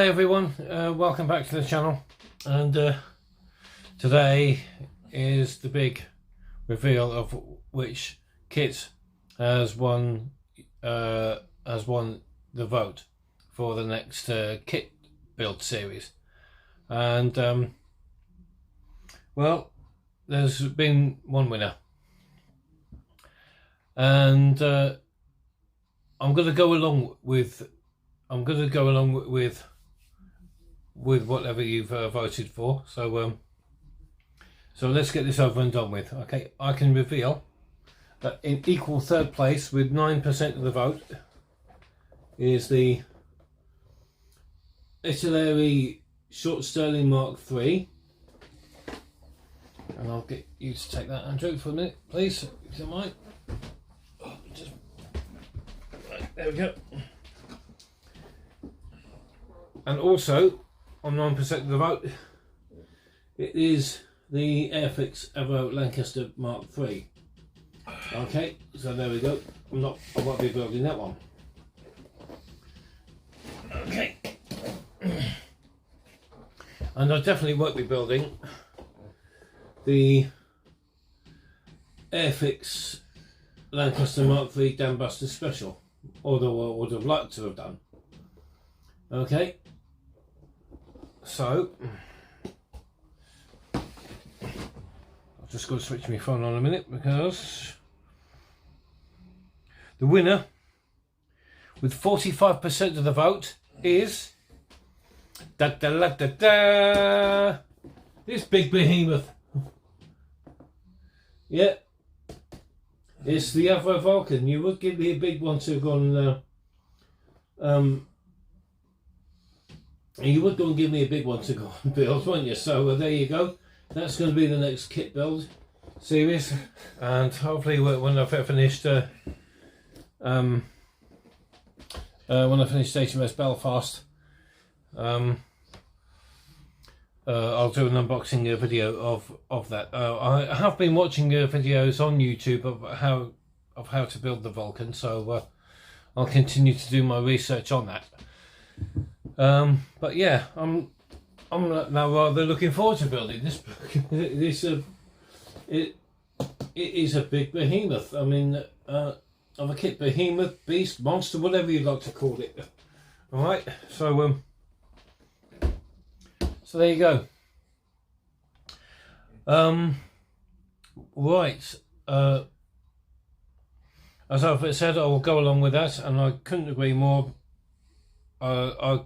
Hi everyone, welcome back to the channel, and today is the big reveal of which kit has won the vote for the next kit build series. And well, there's been one winner, and I'm going to go along with whatever you've voted for. So let's get this over and done with. Okay, I can reveal that in equal third place with 9% of the vote is the Italeri short Stirling Mark III. And I'll get you to take that, Andrew, for a minute, please, if you don't mind. Right, there we go. And also, on 9% of the vote, it is the Airfix Avro Lancaster Mark III. Okay, so there we go. I won't be building that one. Okay. And I definitely won't be building the Airfix Lancaster Mark III Dambusters Special, although I would have liked to have done. Okay, so I've just got to switch my phone on a minute, because the winner with 45% of the vote is this big behemoth. Yeah, it's the Avro Vulcan. You would give me a big one to go on. You would go and give me a big one to go and build, wouldn't you? So there you go. That's going to be the next kit build series, and hopefully when I've finished when I finish HMS Belfast, I'll do an unboxing video of that. I have been watching videos on YouTube of how to build the Vulcan, so I'll continue to do my research on that. But yeah, I'm now rather looking forward to building this. It is a big behemoth. I mean, of a kit, behemoth, beast, monster, whatever you'd like to call it. All right, so there you go. Right. As I've said, I will go along with that, and I couldn't agree more. I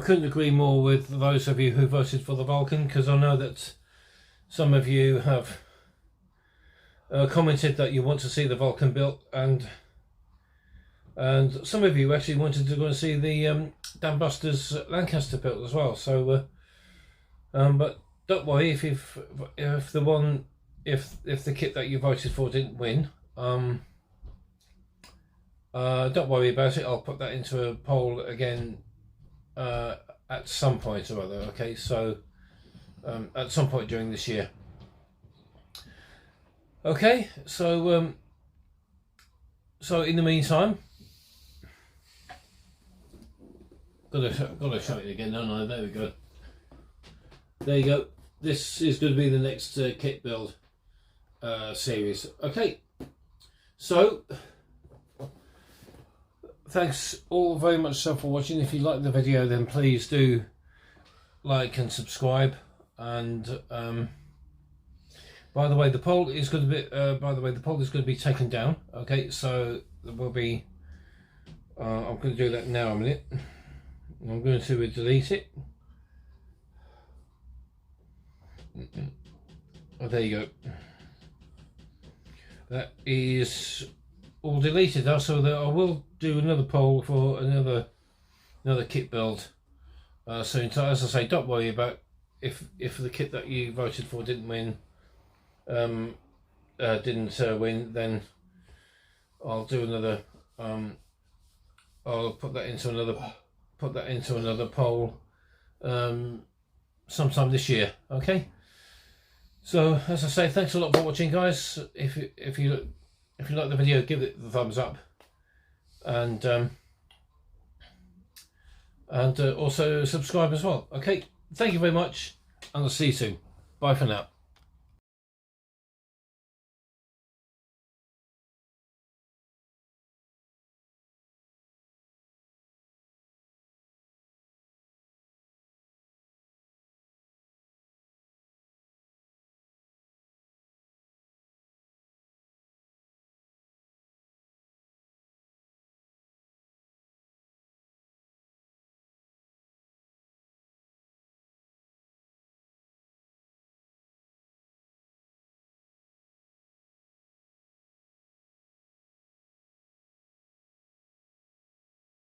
couldn't agree more with those of you who voted for the Vulcan, because I know that some of you have commented that you want to see the Vulcan built, and some of you actually wanted to go and see the Dambusters Lancaster built as well. So, but don't worry if the kit that you voted for didn't win. Don't worry about it. I'll put that into a poll again at some point or other. Okay, so at some point during this year. Okay, so in the meantime, gotta show it again, don't I? There we go. There you go. This is going to be the next kit build series. Okay, so thanks all very much so for watching. If you like the video, then please do like and subscribe. And by the way, the poll is going to be taken down. Okay, so there will be. I'm going to do that now. A minute. I'm going to delete it. Oh, there you go. That is all deleted now, so that I will do another poll for another kit build soon. So as I say, don't worry about if the kit that you voted for didn't win, then I'll do another. I'll put that into another poll sometime this year. Okay. So as I say, thanks a lot for watching, guys. If you like the video, give it the thumbs up, and and also subscribe as well. Okay, thank you very much, and I'll see you soon. Bye for now.